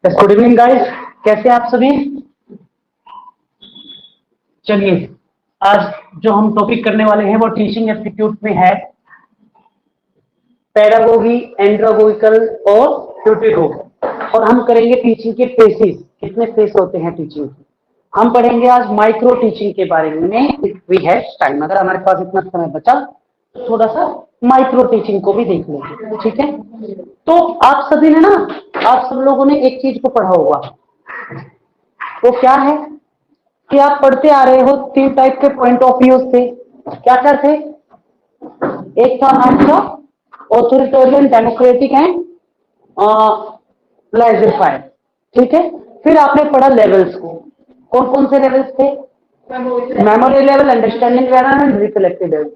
Good evening guys, कैसे हैं आप सभी। चलिए, आज जो हम टॉपिक करने वाले हैं वो टीचिंग एप्टीट्यूड में है पेडागोगी, एंड्रोगोगिकल और ट्यूटोरियल। और हम करेंगे टीचिंग के फेसेस, कितने फेस होते हैं टीचिंग के। हम पढ़ेंगे आज माइक्रो टीचिंग के बारे में इफ वी हैव टाइम। अगर हमारे पास इतना समय बचा तो थोड़ा सा माइक्रो टीचिंग को भी देख लेंगे, ठीक है। तो आप सभी ने ना, आप सब लोगों ने एक चीज को पढ़ा होगा, वो क्या है कि आप पढ़ते आ रहे हो तीन टाइप के पॉइंट ऑफ व्यू से। क्या क्या थे? एक था आपका authoritarian, democratic and laissez faire, ठीक है। फिर आपने पढ़ा लेवल्स को। कौन कौन से लेवल्स थे? Memory level, understanding level and recollective level.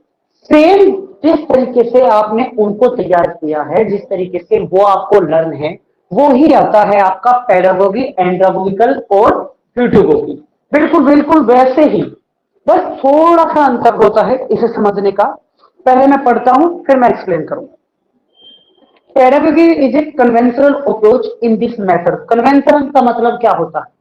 Same जिस तरीके से आपने उनको तैयार किया है, जिस तरीके से वो आपको लर्न है, वो ही आता है आपका पेडागोगी, एंड्रोगोगिकल और ट्यूटोगोगी। बिल्कुल बिल्कुल वैसे ही, बस थोड़ा सा अंतर होता है इसे समझने का। पहले मैं पढ़ता हूं, फिर मैं एक्सप्लेन करूंगा। Pedagogy is a conventional approach in this method. Conventional का मतलब क्या होता है?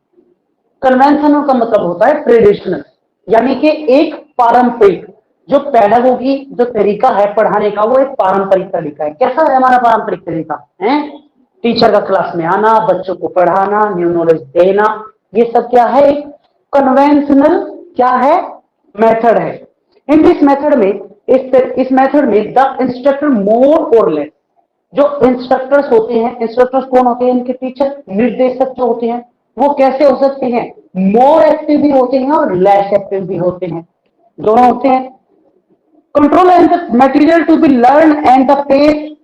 कन्वेंशनल का मतलब होता है ट्रेडिशनल, यानी कि एक पारंपरिक। जो पेडागोगी जो तरीका है पढ़ाने का, वो एक पारंपरिक तरीका है। कैसा है हमारा पारंपरिक तरीका है? टीचर का क्लास में आना, बच्चों को पढ़ाना, न्यू नॉलेज देना, ये सब क्या है? एक कन्वेंशनल क्या है? मेथड है। इन दिस मेथड में, इस मेथड में द इंस्ट्रक्टर मोर और लेस, जो इंस्ट्रक्टर्स होते हैं, इंस्ट्रक्टर्स कौन होते हैं? इनके टीचर, निर्देशक जो होते हैं, वो कैसे हो सकते हैं? मोर एक्टिव भी होते हैं और लेस एक्टिव भी होते हैं, दोनों होते हैं। Control and the material to be learn and the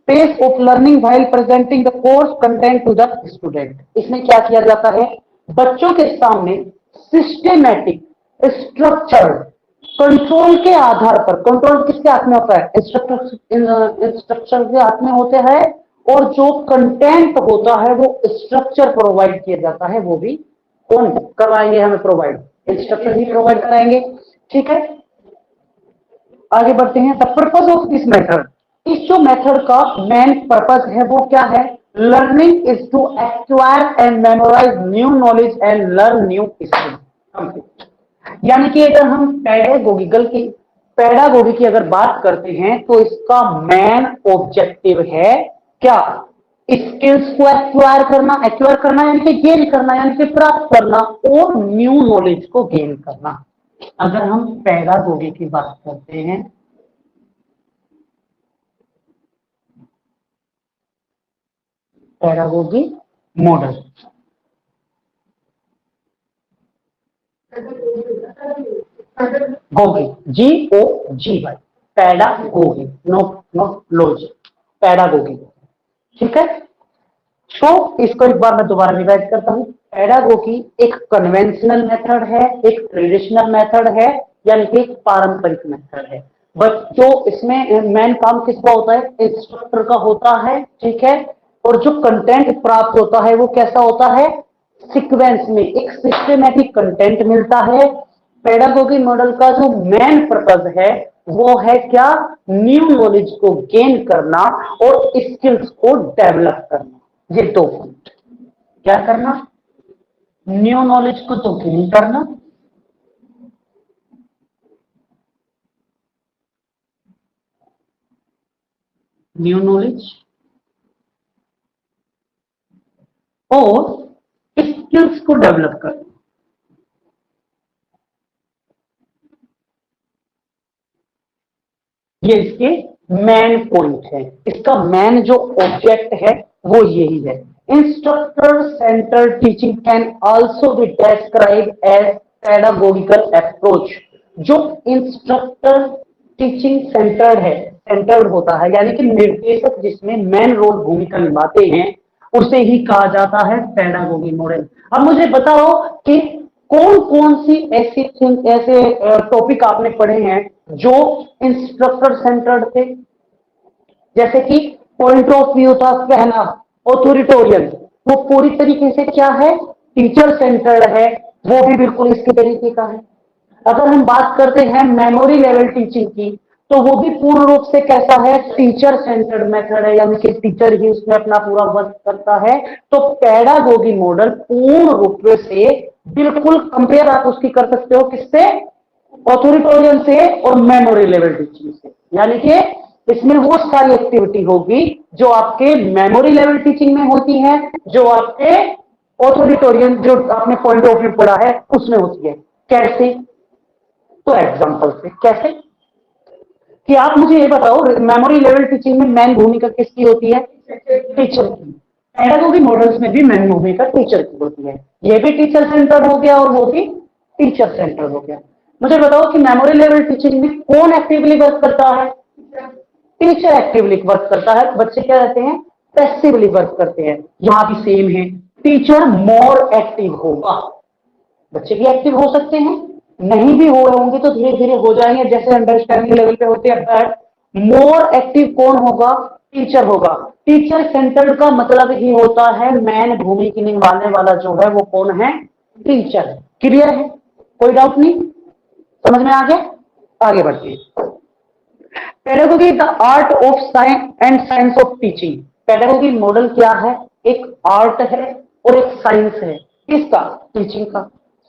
pace of learning while presenting the course content to the student. इसमें क्या किया जाता है? बच्चों के सामने सिस्टेमेटिक, स्ट्रक्चर, कंट्रोल के आधार पर। कंट्रोल किसके हाथ में होता है? इंस्ट्रक्टर के हाथ में होते हैं। और जो कंटेंट होता है वो स्ट्रक्चर प्रोवाइड किया जाता है, वो भी कौन करवाएंगे हमें प्रोवाइड? इंस्ट्रक्टर ही प्रोवाइड कराएंगे, ठीक है। आगे बढ़ते हैं। The purpose of this method, इस जो मेथड का मेन पर्पज है वो क्या है? Learning is to acquire and memorise new knowledge and learn new skill. यानी कि अगर हम पेडागोगी की अगर बात करते हैं तो इसका मेन ऑब्जेक्टिव है क्या? स्किल्स को एक्वायर करना यानी कि गेन करना, यानी कि प्राप्त करना, और न्यू नॉलेज को गेन करना। अगर हम पेडागोगी की बात करते हैं, pedagogy model, gogy, GOGY, pedagogy, no no logy, pedagogy, ठीक है। तो इसको एक बार मैं दोबारा रिवाइज करता हूं। पेडागोगी एक कन्वेंशनल मेथड है, एक ट्रेडिशनल मेथड है, यानी कि एक पारंपरिक मेथड है। बट जो इसमें मेन काम किसका होता है? इंस्ट्रक्टर का होता है, ठीक है। और जो कंटेंट प्राप्त होता है वो कैसा होता है? सीक्वेंस में एक सिस्टमेटिक कंटेंट मिलता है। पेडागोगी मॉडल का जो मेन पर्पज है वो है क्या? न्यू नॉलेज को गेन करना और स्किल्स को डेवलप करना। ये दो पॉइंट, क्या करना? न्यू नॉलेज को तो गेन करना, न्यू नॉलेज, और स्किल्स को डेवलप करना। ये इसके मेन पॉइंट है। इसका मेन जो ऑब्जेक्ट है वो यही है। Instructor centered teaching can also be describe as pedagogical approach. जो इंस्ट्रक्टर टीचिंग सेंटर्ड है, सेंटर्ड होता है, यानी कि निर्देशक जिसमें मेन रोल भूमिका निभाते हैं, उसे ही कहा जाता है पेडागोगी मॉडल। अब मुझे बताओ कि कौन कौन सी ऐसे टॉपिक आपने पढ़े हैं जो इंस्ट्रक्टर सेंटर्ड थे? जैसे कि पॉइंट ऑफ व्यू था पहला, ऑथोरिटोरियन, वो पूरी तरीके से क्या है? टीचर सेंटर्ड है, वो भी बिल्कुल इसके तरीके का है। अगर हम बात करते हैं मेमोरी लेवल टीचिंग की, तो वो भी पूर्ण रूप से कैसा है, टीचर सेंटर्ड मेथड है, यानी कि टीचर ही उसमें अपना पूरा वर्क करता है। तो पेडागोगी मॉडल पूर्ण रूप से बिल्कुल कंपेयर आप उसकी कर सकते हो किससे, ऑथोरिटोरियन से और मेमोरी लेवल टीचिंग से। यानी कि इसमें वो सारी एक्टिविटी होगी जो आपके मेमोरी लेवल टीचिंग में होती है, जो आपके ऑथोरिटोरियन जो आपने पॉइंट ऑफ व्यू पढ़ा है उसमें होती है। कैसे, तो एग्जांपल से कैसे कि आप मुझे ये बताओ, मेमोरी लेवल टीचिंग में मेन भूमिका किसकी होती है, टीचर की। पेडागोगी मॉडल्स में भी मेन भूमिका टीचर की होती है। ये भी टीचर सेंटर हो गया और वो भी टीचर सेंटर हो गया। मुझे बताओ कि मेमोरी लेवल टीचिंग में कौन एक्टिवली वर्क करता है, टीचर एक्टिवली वर्क करता है, बच्चे क्या रहते हैं, पैसिवली वर्क करते हैं। यहां भी सेम है, टीचर मोर एक्टिव होगा। बच्चे भी एक्टिव हो सकते हैं, नहीं भी हो रहे होंगे तो धीरे धीरे हो जाएंगे, जैसे अंडरस्टैंडिंग लेवल पे होते हैं। मोर एक्टिव कौन होगा, टीचर होगा। टीचर सेंटर्ड का मतलब ही होता है मैन भूमिका निभाने वाला जो है वो कौन है, टीचर। क्लियर है, कोई डाउट नहीं, समझ में आ गया, आगे बढ़िए। Pedagogy the art of science and science of teaching. Pedagogy model क्या है, एक आर्ट है और एक साइंस है, किसका, टीचिंग का।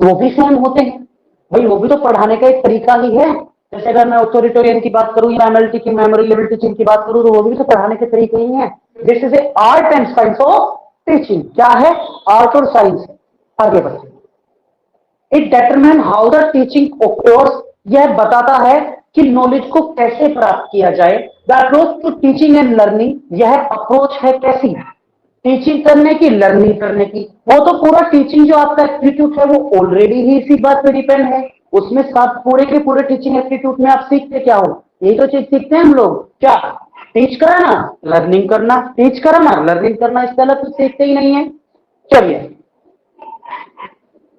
वो भी सेम होते हैं भाई, वो भी तो पढ़ाने का एक तरीका ही है। जैसे अगर मैं ऑथोरिटोरियन की बात करूं या एमएलटी की मेमोरी लेवल टीचिंग की बात करूं, तो वो भी तो पढ़ाने के तरीके ही है। This is a art and science of teaching. क्या है, आर्ट और साइंस है। आगे बढ़िए। It determine how the teaching occurs. यह बताता है कि नॉलेज को कैसे प्राप्त किया जाए। The approach to teaching and learning. यह अप्रोच है कैसी, टीचिंग करने की, लर्निंग करने की। वो तो पूरा टीचिंग जो आपका एप्टीट्यूड है वो ऑलरेडी ही इसी बात पे डिपेंड है। उसमें सब पूरे के पूरे टीचिंग एप्टीट्यूड में आप सीखते क्या हो, यही तो चीज सीखते हैं हम लोग, क्या, टीच कराना, लर्निंग करना, टीच कराना, लर्निंग करना, इसके अलग कुछ सीखते ही नहीं है। चलिए,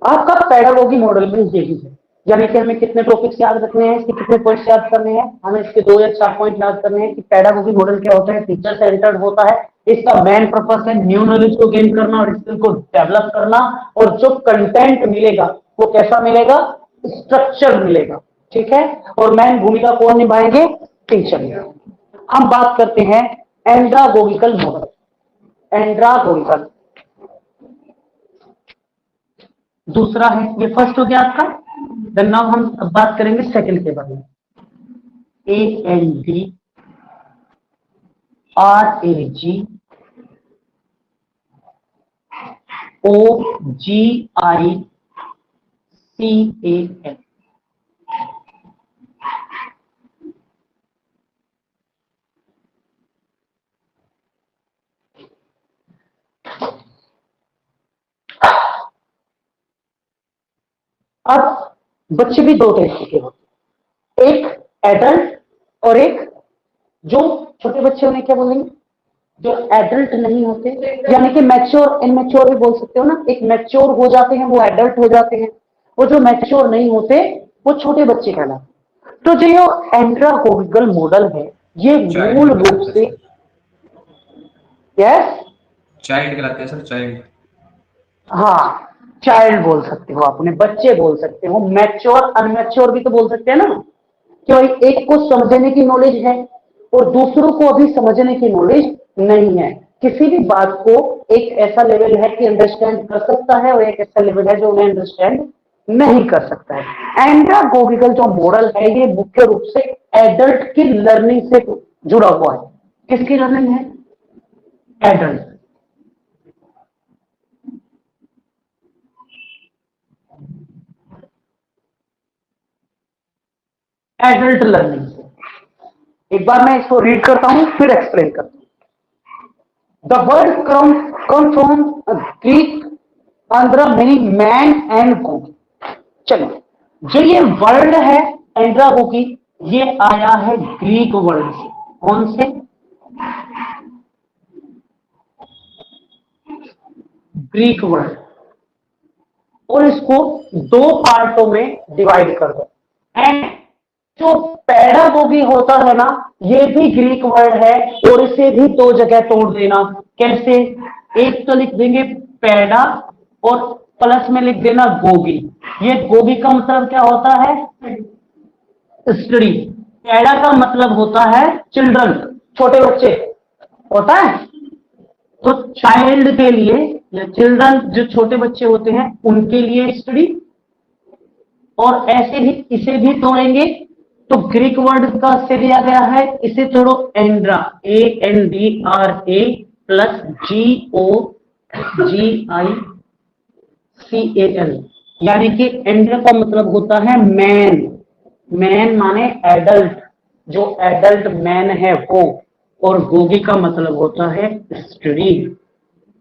आपका पेडागोगी मॉडल में यही है, यानी कि हमें कितने टॉपिक्स याद रखने हैं, इसके कितने पॉइंट्स याद करने हैं, हमें इसके 2 या 4 पॉइंट याद करने हैं कि पेडागोगी मॉडल क्या होता है, टीचर सेंटर्ड होता है। इसका मेन पर्पस है न्यू नॉलेज को गेन करना और स्किल को डेवलप करना, और जो कंटेंट मिलेगा वो कैसा मिलेगा, स्ट्रक्चर मिलेगा। ठीक है, और मेन भूमिका कौन निभाएंगे, टीचर। हम बात करते हैं एंड्रागोगिकल मॉडल। एंड्रागोगिकल दूसरा है, ये फर्स्ट हो गया आपका। देन नाउ हम अब बात करेंगे सेकंड के बारे में। ANDRAGOGICAL। अब बच्चे भी 2 तरीके के होते हैं, एक एडल्ट और एक जो छोटे बच्चे उन्हें क्या बोलेंगे, जो एडल्ट नहीं होते, यानी कि मैच्योर, इनमेच्योर भी बोल सकते हो ना। एक मैच्योर हो जाते हैं वो एडल्ट हो जाते हैं, वो जो मैच्योर नहीं होते वो छोटे बच्चे कहलाते। तो जो एंड्रागोगिकल मॉडल है ये मूल रूप से, यस, चाइल्ड कहलाते हैं सर, चाइल्ड। हाँ, चाइल्ड बोल सकते हो, अपने बच्चे बोल सकते हो, मैच्योर अनमैच्योर भी तो बोल सकते हैं ना। क्यों, एक को समझने की नॉलेज है और दूसरों को अभी समझने की नॉलेज नहीं है। किसी भी बात को एक ऐसा लेवल है कि अंडरस्टैंड कर सकता है और एक ऐसा लेवल है जो उन्हें अंडरस्टैंड नहीं कर सकता है। एंड्रागोगिकल जो मॉडल है ये मुख्य रूप से एडल्ट की लर्निंग से जुड़ा हुआ है। किसकी लर्निंग है, एडल्ट। एडल्ट लर्निंग से। एक बार मैं इसको रीड करता हूं फिर एक्सप्लेन करता हूं। The word come from Greek Andhra meaning man and Gogi. चलो, जो ये वर्ड है एंड्रागोगी, ये आया है ग्रीक वर्ड से। कौन से, ग्रीक वर्ड। और इसको 2 पार्टों में डिवाइड कर दो। एंड जो पेडागोगी होता है ना, ये भी ग्रीक वर्ड है और इसे भी 2 जगह तोड़ देना। कैसे, एक तो लिख देंगे पेडा और प्लस में लिख देना गोगी। ये गोगी का मतलब क्या होता है, स्टडी। पैडा का मतलब होता है चिल्ड्रन, छोटे बच्चे होता है। तो चाइल्ड के लिए या चिल्ड्रन जो छोटे बच्चे होते हैं उनके लिए स्टडी, और ऐसे ही इसे भी तोड़ेंगे तो ग्रीक वर्ड का से दिया गया है, इसे तोड़ो एंड्रा, ANDRA प्लस GOGICAL, यानी कि एंड्रा का मतलब होता है मैन, मैन माने एडल्ट, जो एडल्ट मैन है वो, और गोगी का मतलब होता है स्टडी।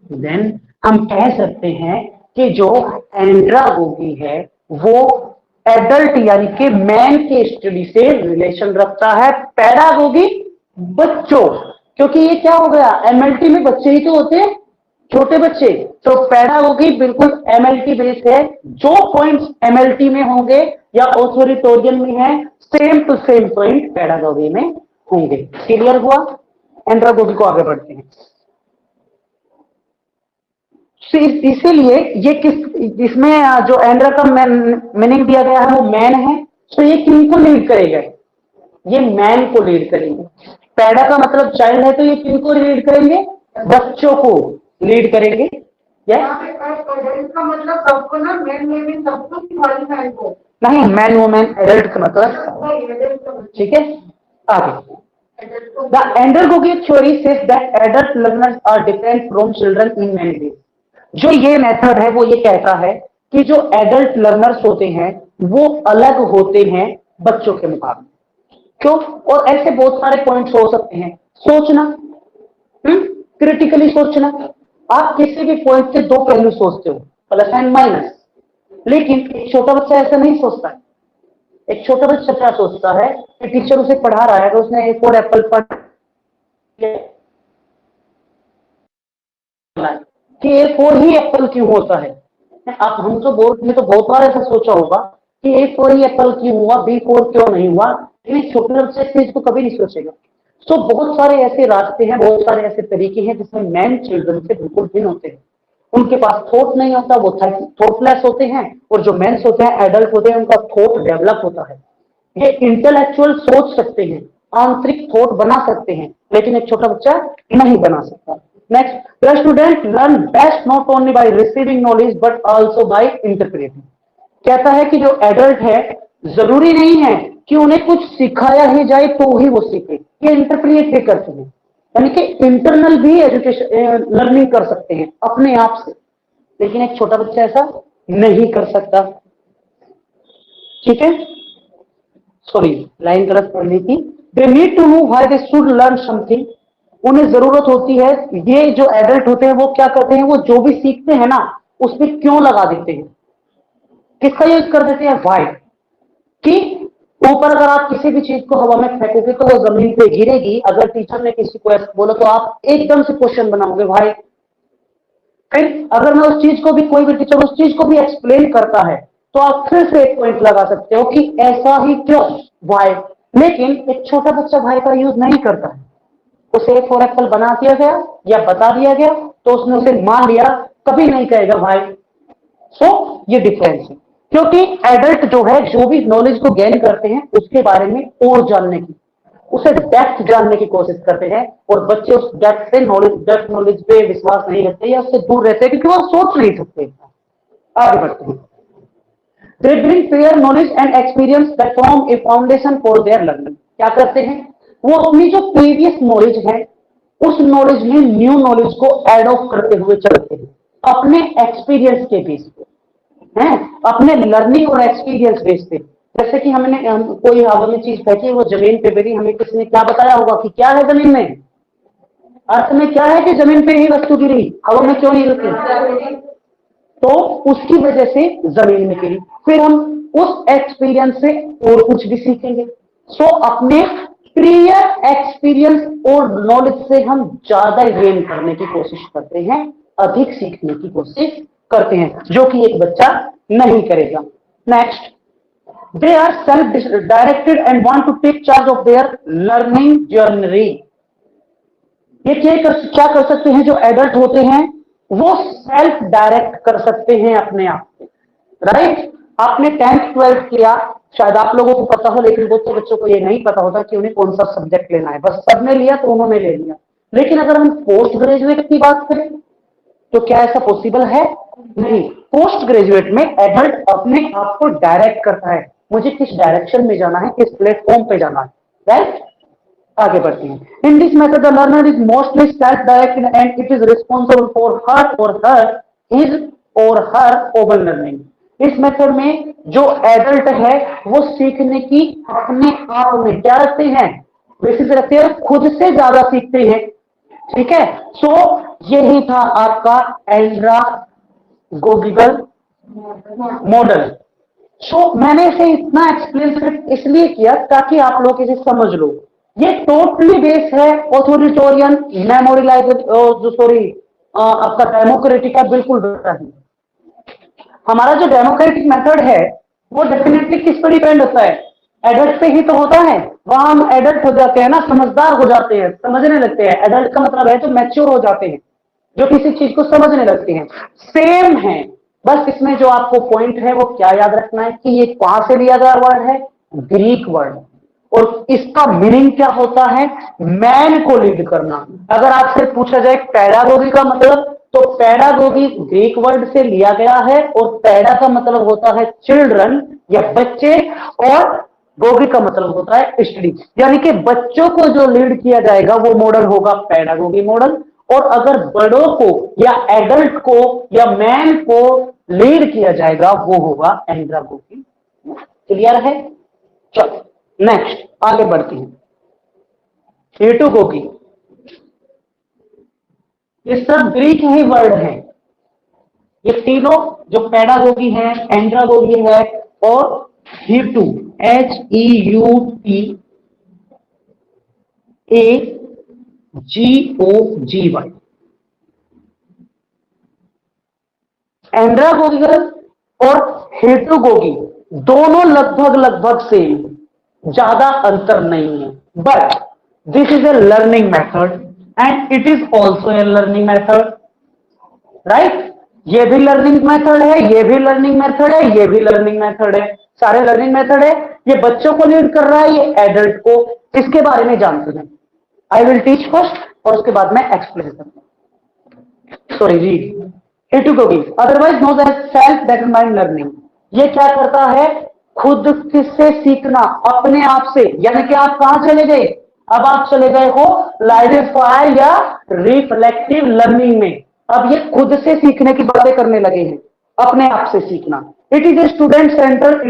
देन हम कह सकते हैं कि जो एंड्रागोगी है वो एडल्ट यानी कि मैन के स्टडी से रिलेशन रखता है, पैडागोगी बच्चों, क्योंकि ये क्या हो गया, एमएलटी में बच्चे ही तो होते हैं, छोटे बच्चे, तो पैडागोगी बिल्कुल एमएलटी बेस है, जो पॉइंट्स एमएलटी में होंगे या ऑथोरिटोरियन में है same to same point pedagogy में होंगे। क्लियर हुआ? एंड्रागोगी को आगे बढ़ते हैं। इसीलिए ये इसमें जो एंड्रा का मीनिंग दिया गया है वो मैन है, तो ये किनको लीड करेगा, ये मैन को लीड करेंगे। पैडा का मतलब चाइल्ड है, तो ये किनको लीड करेंगे, बच्चों को लीड करेंगे। का मतलब सबको ना, मैन में सबको को नहीं, मैन वुमेन एडल्ट का मतलब, ठीक है। आगे The andragogy theory says that adult learners are different from children in many ways. जो ये मेथड है वो ये कहता है कि जो एडल्ट लर्नर्स होते हैं वो अलग होते हैं बच्चों के मुकाबले। क्यों? और ऐसे बहुत सारे पॉइंट्स हो सकते हैं। सोचना, क्रिटिकली सोचना, आप किसी भी पॉइंट से दो पहलू सोचते हो, प्लस एंड माइनस, लेकिन एक छोटा बच्चा ऐसा नहीं सोचता है। एक छोटा बच्चा क्या सोचता है कि टीचर उसे पढ़ा रहा है, तो उसने एक और एप्पल पढ़ कि एक और ही एप्पल क्यों होता है। आप हम तो बोर्ड में तो बहुत बार ऐसा सोचा होगा कि एक और ही एप्पल क्यों हुआ, बी फोर क्यों नहीं हुआ, लेकिन छोटे बच्चे इस चीज को कभी नहीं सोचेगा। तो बहुत सारे ऐसे रास्ते हैं, बहुत सारे ऐसे तरीके हैं जिसमें मैन चिल्ड्रन से बिल्कुल भिन्न होते हैं। उनके पास थॉट नहीं होता, वो थॉटलेस होते हैं, और जो मेंस होते हैं, एडल्ट होते हैं, उनका थॉट डेवलप होता है। ये इंटेलेक्चुअल सोच सकते हैं, आंतरिक थॉट बना सकते हैं, लेकिन एक छोटा बच्चा नहीं बना सकता। Next, the student learn best not only by receiving knowledge but also by interpreting. कहता है कि जो एडल्ट है जरूरी नहीं है कि उन्हें कुछ सिखाया ही जाए तो ही वो सीखे, ये इंटरप्रेट भी करते हैं, यानी कि इंटरनल भी एजुकेशन लर्निंग कर सकते हैं अपने आप से, लेकिन एक छोटा बच्चा ऐसा नहीं कर सकता। ठीक है, सॉरी लाइन गलत पढ़ ली थी। They need to know why they should learn something. उन्हें जरूरत होती है, ये जो एडल्ट होते हैं वो क्या करते हैं, वो जो भी सीखते हैं ना उसमें क्यों लगा देते हैं, किसका यूज कर देते हैं, व्हाई। कि ऊपर अगर आप किसी भी चीज को हवा में फेंकोगे तो वो जमीन पे गिरेगी, अगर टीचर ने किसी को बोला तो आप एकदम से क्वेश्चन बनाओगे व्हाई। फिर अगर मैं उस चीज को भी, कोई भी टीचर उस चीज को भी एक्सप्लेन करता है तो आप फिर से एक पॉइंट लगा सकते हो कि ऐसा ही क्यों, व्हाई। लेकिन एक छोटा बच्चा व्हाई का यूज नहीं करता है, उसे एक और एप्पल बना दिया गया या बता दिया गया तो उसने उसे मान लिया, कभी नहीं कहेगा व्हाई। सो ये डिफरेंस है, क्योंकि एडल्ट जो है जो भी नॉलेज को गेन करते हैं उसके बारे में और जानने की, उसे डेप्थ जानने की कोशिश करते हैं, और बच्चे उस डेप्थ से डेप्थ नॉलेज पे विश्वास नहीं रखते या उससे दूर रहते हैं क्योंकि वो सोच नहीं सकते। आगे बढ़ते हैं। They bring prior knowledge and experience that form a foundation for their learning. क्या करते हैं, वो अपनी जो प्रीवियस नॉलेज है उस नॉलेज में न्यू नॉलेज को एड ऑफ करते हुए चलते हैं, अपने एक्सपीरियंस के बेस पे, हैं, अपने लर्निंग और एक्सपीरियंस बेस पे। जैसे कि हमने कोई हवा में चीज फेंकी, वो जमीन पे गिरी, हमें किसी ने क्या बताया होगा कि क्या है जमीन में, अर्थ में क्या है कि जमीन पे ही वस्तु गिरी, हवा में क्यों नहीं गिरती, तो उसकी वजह से जमीन में गिरी। फिर हम उस एक्सपीरियंस से और कुछ भी सीखेंगे। सो अपने प्रियर एक्सपीरियंस और नॉलेज से हम ज्यादा गेन करने की कोशिश करते हैं, अधिक सीखने की कोशिश करते हैं, जो कि एक बच्चा नहीं करेगा। Next, they are self directed and want to take charge of their learning journey. ये क्या कर सकते हैं, जो एडल्ट होते हैं वो सेल्फ डायरेक्ट कर सकते हैं अपने आप से। राइट, आपने 10th 12th किया, शायद आप लोगों को पता हो, लेकिन बहुत से बच्चों को ये नहीं पता होता कि उन्हें कौन सा सब्जेक्ट लेना है, बस सबने लिया तो उन्होंने ले लिया। लेकिन अगर हम पोस्ट ग्रेजुएट की बात करें तो क्या ऐसा पॉसिबल है? नहीं। पोस्ट ग्रेजुएट में एडल्ट अपने आप को डायरेक्ट करता है, मुझे किस डायरेक्शन में जाना है, किस प्लेटफॉर्म पे जाना है, राइट। आगे बढ़ते हैं। In this method the learner is mostly self directed and it is responsible for her और हर हिज और हर ओवर लर्निंग। इस मेथड में जो एडल्ट है वो सीखने की अपने आप में क्या रखते हैं, बेसिस रखते हैं, खुद से ज्यादा सीखते हैं, ठीक है। सो यही था आपका एंड्रागोगिकल मॉडल। सो मैंने इसे इतना एक्सप्लेन सिर्फ इसलिए किया ताकि आप लोग इसे समझ लो। ये टोटली बेस है ऑथोरिटोरियन मेमोरियलाइज, जो सॉरी आपका डेमोक्रेटिक का बिल्कुल वैसा ही। हमारा जो डेमोक्रेटिक मेथड है वो डेफिनेटली किस पर डिपेंड होता है, एडल्ट पे ही तो होता है। वहां हम एडल्ट हो जाते हैं ना, समझदार हो जाते हैं, समझने लगते हैं। एडल्ट का मतलब है जो मैच्योर हो जाते हैं, जो किसी चीज को समझने लगते हैं। सेम है, बस इसमें जो आपको पॉइंट है वो क्या याद रखना है कि ये कहां से लिया गया वर्ड है, ग्रीक वर्ड, और इसका मीनिंग क्या होता है, मैन को लीड करना। अगर आपसे पूछा जाए पैडागोगी का मतलब, तो पैडागोगी ग्रीक वर्ड से लिया गया है, और पैडा का मतलब होता है चिल्ड्रन या बच्चे, और गोगी का मतलब होता है स्टडी। यानी कि बच्चों को जो लीड किया जाएगा वो मॉडल होगा पैडागोगी मॉडल, और अगर बड़ों को या एडल्ट को या मैन को लीड किया जाएगा वो होगा एंड्रागोगी। क्लियर है? चलो नेक्स्ट आगे बढ़ती हैं। हेटुगोगी, ये सब ग्रीक ही वर्ड हैं। ये तीनों जो पैडागोगी है, एंड्रागोगी है और हीटू, HEUTAGOGY, एंड्रागोगिकल और हेटुगोगी दोनों लगभग सेम, ज्यादा अंतर नहीं है। But this is A learning method and it is also a learning method, right. ये भी लर्निंग मेथड है, ये भी लर्निंग मेथड है, ये भी लर्निंग मेथड है, सारे लर्निंग मेथड है। ये बच्चों को लीड कर रहा है, ये एडल्ट को। इसके बारे में जानते हैं, आई विल टीच फर्स्ट और उसके बाद में एक्सप्लेन करूंगा। Sorry read. Heutagogy otherwise known as self determined learning, ये क्या करता है, खुद से सीखना, अपने आप से। यानी कि आप कहां चले गए, अब आप चले गए हो लाइडेफाई या रिफ्लेक्टिव लर्निंग में। अब ये खुद से सीखने की बातें करने लगे हैं, अपने आप से सीखना। It is a student centre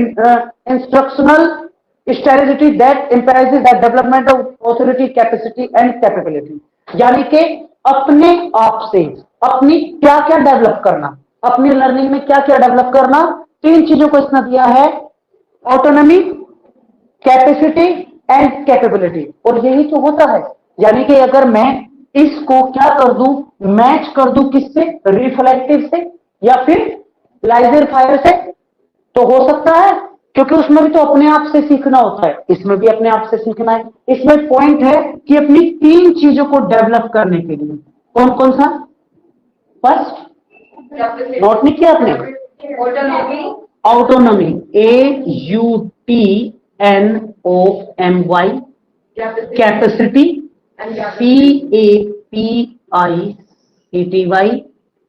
instructional strategy that emphasizes the development of authority, capacity and capability। यानी कि अपने आप से अपनी क्या क्या डेवलप करना, अपनी लर्निंग में क्या क्या डेवलप करना, तीन चीजों को इसने दिया है, ऑटोनॉमी, कैपेसिटी एंड कैपेबिलिटी। और यही तो होता है, यानी कि अगर मैं इसको क्या कर दूं, मैच कर दूं किससे, रिफ्लेक्टिव से या फिर लाइजर फायर से, तो हो सकता है, क्योंकि उसमें भी तो अपने आप से सीखना होता है, इसमें भी अपने आप से सीखना है। इसमें पॉइंट है कि अपनी तीन चीजों को डेवलप करने के लिए, कौन कौन सा, फर्स्ट नोट नहीं किया आपने, autonomy, AUTNOMY, capacity, CAPICTY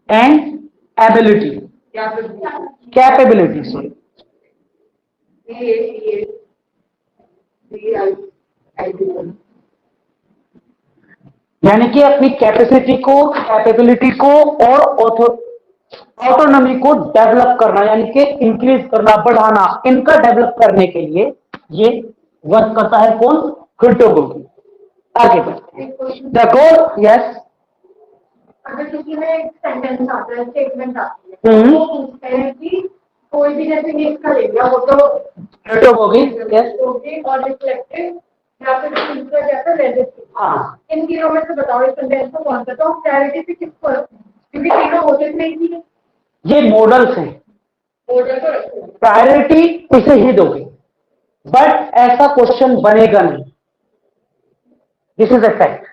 and ability, capability, sorry. यानी कि अपनी कैपेसिटी को, कैपेबिलिटी को और ऑटोनॉमी को डेवलप करना, यानी कि इंक्रीज करना, बढ़ाना, इनका डेवलप करने के लिए ये वर्क करता है कौन, हेटुगोगी। आगे बढ़ते हैं। द गोल, यस, अगर किसी में एक सेंटेंस आता है, स्टेटमेंट आती है, तो वो पूछते हैं कि कोई भी जैसे ये इसका ले लिया, वो तो हेटुगोगी, यस, और रिफ्लेक्टिव या फिर दूसरा जैसा रेजिस्टिव। हाँ, इन तीनों में से बताओ इस सेंटेंस को कौन सा, तो क्लैरिटी से किस पर, क्योंकि तीनों होते नहीं थी, ये मॉडल्स हैं, मॉडल तो रखते हैं। प्रायोरिटी इसे ही दोगे, बट ऐसा क्वेश्चन बनेगा नहीं, दिस इज ए फैक्ट।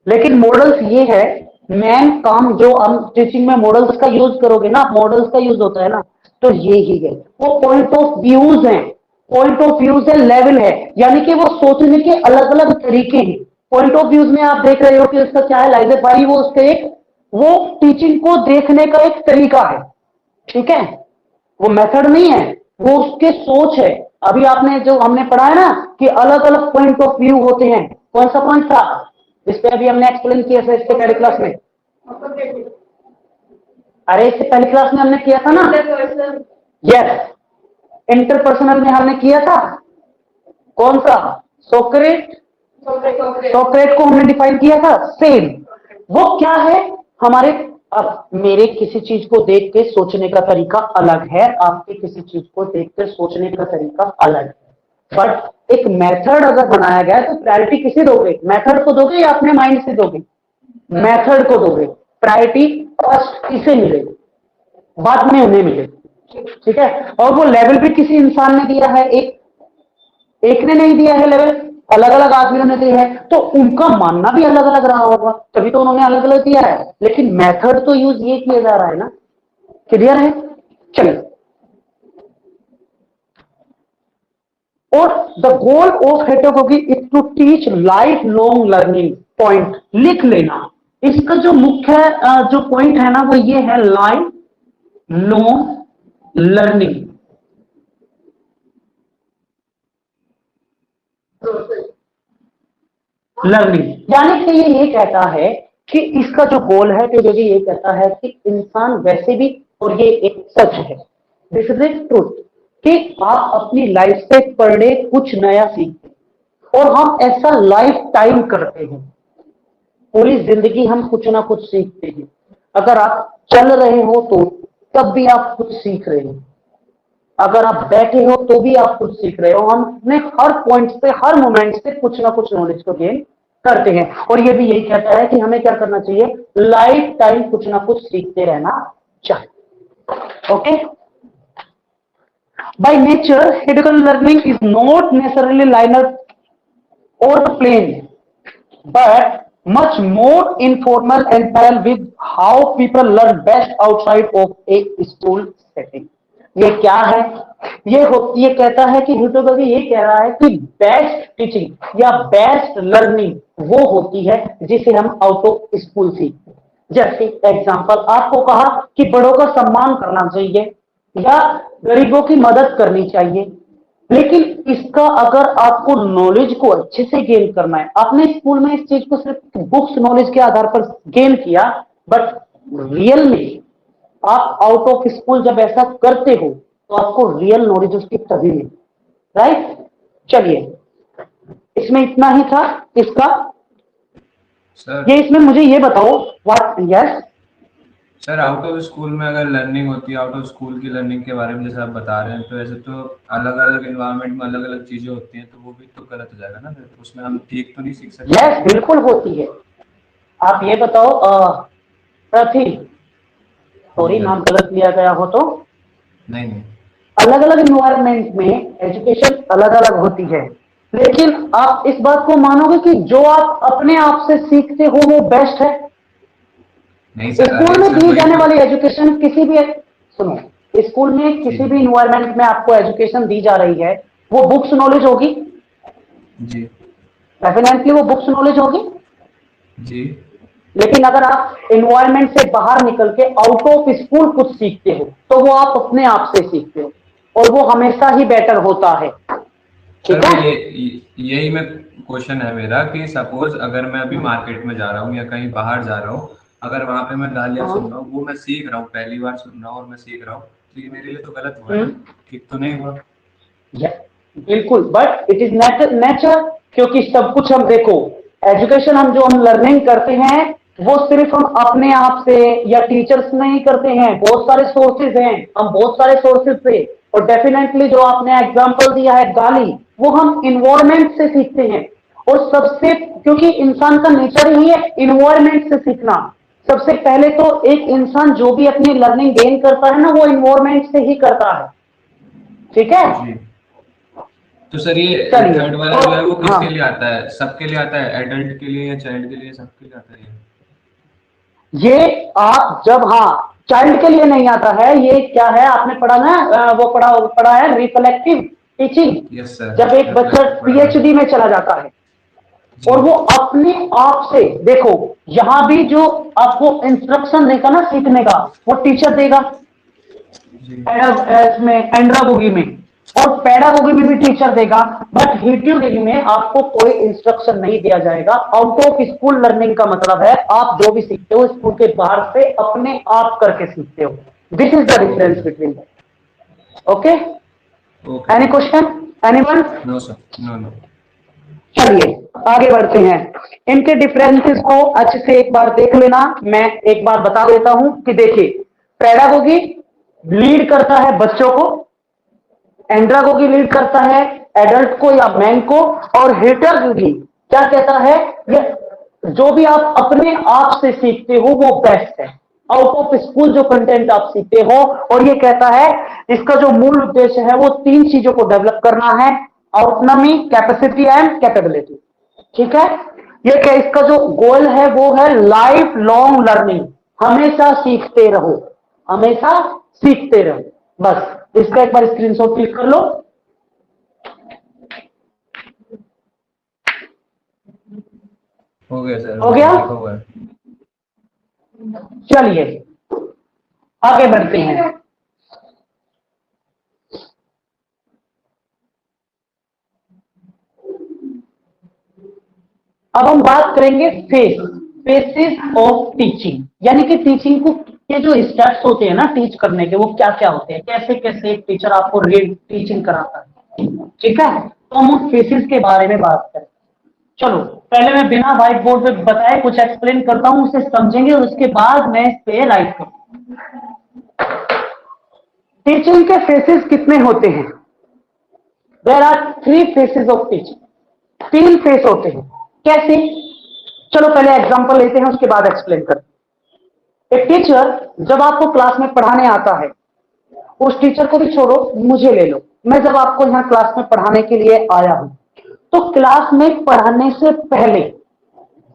लेकिन मॉडल्स ये है, मेन काम जो हम टीचिंग में मॉडल्स का यूज करोगे ना, मॉडल्स का यूज होता है ना, तो ये ही है, वो पॉइंट ऑफ व्यूज हैं, पॉइंट ऑफ व्यू से लेवल है, यानी कि वो सोचने के अलग अलग तरीके हैं। पॉइंट ऑफ व्यूज में आप देख रहे हो कि उसका क्या है, लाइजर भाई, वो उसके एक वो टीचिंग को देखने का एक तरीका है, ठीक है, वो मेथड नहीं है, वो उसके सोच है। अभी आपने जो हमने पढ़ा है ना कि अलग अलग पॉइंट ऑफ व्यू होते हैं, कौन सा पॉइंट था जिस पे अभी हमने एक्सप्लेन किया था इससे पहले क्लास में? अरे इससे पहली क्लास में हमने किया था ना, यस, इंटरपर्सनल में हमने किया था, कौन सा? सोक्रेट, सोक्रेट को हमने डिफाइन किया था, सेम। वो क्या है हमारे, अब मेरे किसी चीज को देख के सोचने का तरीका अलग है, आपके किसी चीज को देख के सोचने का तरीका अलग है, बट एक मेथड अगर बनाया गया है तो प्रायोरिटी किसे दोगे? मेथड को दोगे या अपने माइंड से दोगे? मेथड को दोगे। प्रायोरिटी फर्स्ट किसे मिलेगी? बाद में उन्हें मिलेगी, ठीक है। और वो लेवल भी किसी इंसान ने दिया है, एक ने नहीं दिया है लेवल, अलग अलग आदमियों ने दिया है, तो उनका मानना भी अलग अलग रहा होगा, तभी तो उन्होंने अलग अलग दिया है, लेकिन मेथड तो यूज ये किया जा रहा है ना। क्लियर है? चलिए, और the goal of pedagogy is to teach life long learning. Point लिख लेना, इसका जो मुख्य जो पॉइंट है ना वो ये है, लाइफ लॉन्ग लर्निंग। लर्निंग यानी कि ये कहता है कि इसका जो गोल है पेडागोजी ये कहता है कि इंसान वैसे भी, और ये एक सच है, दिस इज ए ट्रूथ, कि आप अपनी लाइफ से पर डे कुछ नया सीखते हैं, और हम ऐसा लाइफ टाइम करते हैं, पूरी जिंदगी हम कुछ ना कुछ सीखते हैं। अगर आप चल रहे हो तो तब भी आप कुछ सीख रहे हो, अगर आप बैठे हो तो भी आप कुछ सीख रहे हो। हम अपने हर पॉइंट से, हर मोमेंट से कुछ ना कुछ नॉलेज को गेन करते हैं, और ये भी यही कहता है कि हमें क्या करना चाहिए, लाइफ टाइम कुछ ना कुछ सीखते रहना चाहिए। Okay, by nature pedagogical learning is not necessarily liner और plane, but much more informal and parallel with how people learn best outside of a school setting। ये क्या है? ये कहता है कि पेडागोजी ये कह रहा है कि बेस्ट टीचिंग या बेस्ट लर्निंग वो होती है जिसे हम आउट ऑफ स्कूल सीखते हैं। जैसे एग्जांपल, आपको कहा कि बड़ों का सम्मान करना चाहिए या गरीबों की मदद करनी चाहिए, लेकिन इसका अगर आपको नॉलेज को अच्छे से गेन करना है, आपने स्कूल में इस चीज को सिर्फ बुक्स नॉलेज के आधार पर गेन किया, बट रियल में आप आउट ऑफ स्कूल जब ऐसा करते हो तो आपको रियल नॉलेज उसकी तभी मिली, राइट? चलिए, इसमें इतना ही था इसका। सर ये इसमें मुझे ये बताओ, what, yes sir, out of school में अगर लर्निंग होती है, आउट ऑफ स्कूल की लर्निंग के बारे में जैसे आप बता रहे हैं, तो ऐसे तो अलग अलग इन्वायरमेंट में अलग अलग चीजें होती हैं, तो वो भी तो गलत हो जाएगा ना, फिर तो उसमें हम ठीक तो नहीं सीख सकते। यस, बिल्कुल होती है। आप ये बताओ प्रथी, सॉरी नाम गलत लिया गया हो तो, नहीं नहीं, अलग अलग इन्वायरमेंट में एजुकेशन अलग अलग होती है, लेकिन आप इस बात को मानोगे कि जो आप अपने आप से सीखते हो वो बेस्ट है? नहीं सर, स्कूल में सर दी वही जाने तो। वाली एजुकेशन किसी भी, सुनो, स्कूल में किसी भी इन्वायरमेंट में आपको एजुकेशन दी जा रही है, वो बुक्स नॉलेज होगी, जी डेफिनेटली वो बुक्स नॉलेज होगी। जी, लेकिन अगर आप एनवायरनमेंट से बाहर निकल के आउट ऑफ स्कूल कुछ सीखते हो तो वो आप अपने आप से सीखते हो, और वो हमेशा ही बेटर होता है, ठीक सर है? यही मैं क्वेश्चन है मेरा कि सपोज अगर मैं अभी मार्केट में जा रहा हूँ या कहीं बाहर जा रहा हूँ, अगर वहां पे मैं गालियां सुन रहा हूँ, वो मैं सीख रहा हूँ, पहली बार सुन रहा हूँ और मैं सीख रहा हूँ, तो ये मेरे लिए तो गलत हुआ ना, ठीक तो नहीं हुआ। बिल्कुल, बट इट इज नेचर, क्योंकि सब कुछ हम देखो, एजुकेशन हम जो हम लर्निंग करते हैं वो सिर्फ हम अपने आप से या टीचर्स नहीं करते हैं, बहुत सारे सोर्सेज हैं, हम बहुत सारे सोर्सेज से, और डेफिनेटली जो आपने एग्जांपल दिया है गाली, वो हम इन्वायरमेंट से सीखते हैं। और सबसे, क्योंकि इंसान का नेचर ही है इन्वायरमेंट से सीखना, सबसे पहले तो एक इंसान जो भी अपनी लर्निंग गेन करता है ना वो इन्वायरमेंट से ही करता है, ठीक है? जी, तो सर ये चलिए, थर्ड वाला जो है वो हाँ, किसके लिए आता है, सबके लिए आता है, एडल्ट के लिए या चाइल्ड के लिए, सबके लिए आता है ये आप जब, हाँ, चाइल्ड के लिए नहीं आता है, ये क्या है आपने पढ़ा ना, वो पढ़ा है रिफ्लेक्टिव टीचिंग। Yes sir. जब एक बच्चा पीएचडी में चला जाता है और वो अपने आप से, देखो यहां भी जो आपको इंस्ट्रक्शन देगा ना सीखने का, वो टीचर देगा इसमें एंड्रागोगी में, और पैडागोगी में भी टीचर देगा। बट हीटियोलॉजी में आपको कोई इंस्ट्रक्शन नहीं दिया जाएगा। आउट ऑफ स्कूल लर्निंग का मतलब है आप जो भी सीखते हो स्कूल के बाहर से अपने आप करके सीखते हो। This is the difference between. Okay, any question, anyone? No sir, no no. चलिए आगे बढ़ते हैं। इनके डिफरेंसेस को अच्छे से एक बार देख लेना। मैं एक बार बता देता हूं कि देखिए, पैडागोगी लीड करता है बच्चों को, एंड्रागोगी लीड करता है एडल्ट को या मैन को, और हीटरगोगी क्या कहता है, ये जो भी आप अपने आप से सीखते हो वो बेस्ट है। आउट ऑफ स्कूल जो कंटेंट आप सीखते हो, और ये कहता है इसका जो मूल उद्देश्य है वो 3 चीजों को डेवलप करना है, ऑटोनॉमी, कैपेसिटी एंड कैपेबिलिटी। ठीक है, ये क्या इसका जो गोल है वो है लाइफ लॉन्ग लर्निंग, हमेशा सीखते रहो, हमेशा सीखते रहो। बस इसका एक बार स्क्रीनशॉट क्लिक कर लो। हो गया सर, हो गया? लिखा हुआ है। चलिए आगे बढ़ते हैं। अब हम बात करेंगे फेसेस ऑफ टीचिंग, यानी कि टीचिंग को के जो स्टेप्स होते हैं ना टीच करने के, वो क्या क्या होते हैं, कैसे कैसे एक टीचर आपको टीचिंग कराता है। ठीक है, तो हम उस फेसेस के बारे में बात करें। चलो पहले मैं बिना व्हाइट बोर्ड पे बताए कुछ एक्सप्लेन करता हूं, उसे समझेंगे और उसके बाद मैं इस पे राइट करूंगा। टीचिंग के फेसेस कितने होते हैं? There are 3 phases of teaching. 3 phase होते हैं। कैसे? चलो पहले एग्जांपल लेते हैं, उसके बाद एक्सप्लेन करते हैं। एक टीचर जब आपको क्लास में पढ़ाने आता है, उस टीचर को भी छोड़ो, मुझे ले लो, मैं जब आपको यहां क्लास में पढ़ाने के लिए आया हूं, तो क्लास में पढ़ने से पहले,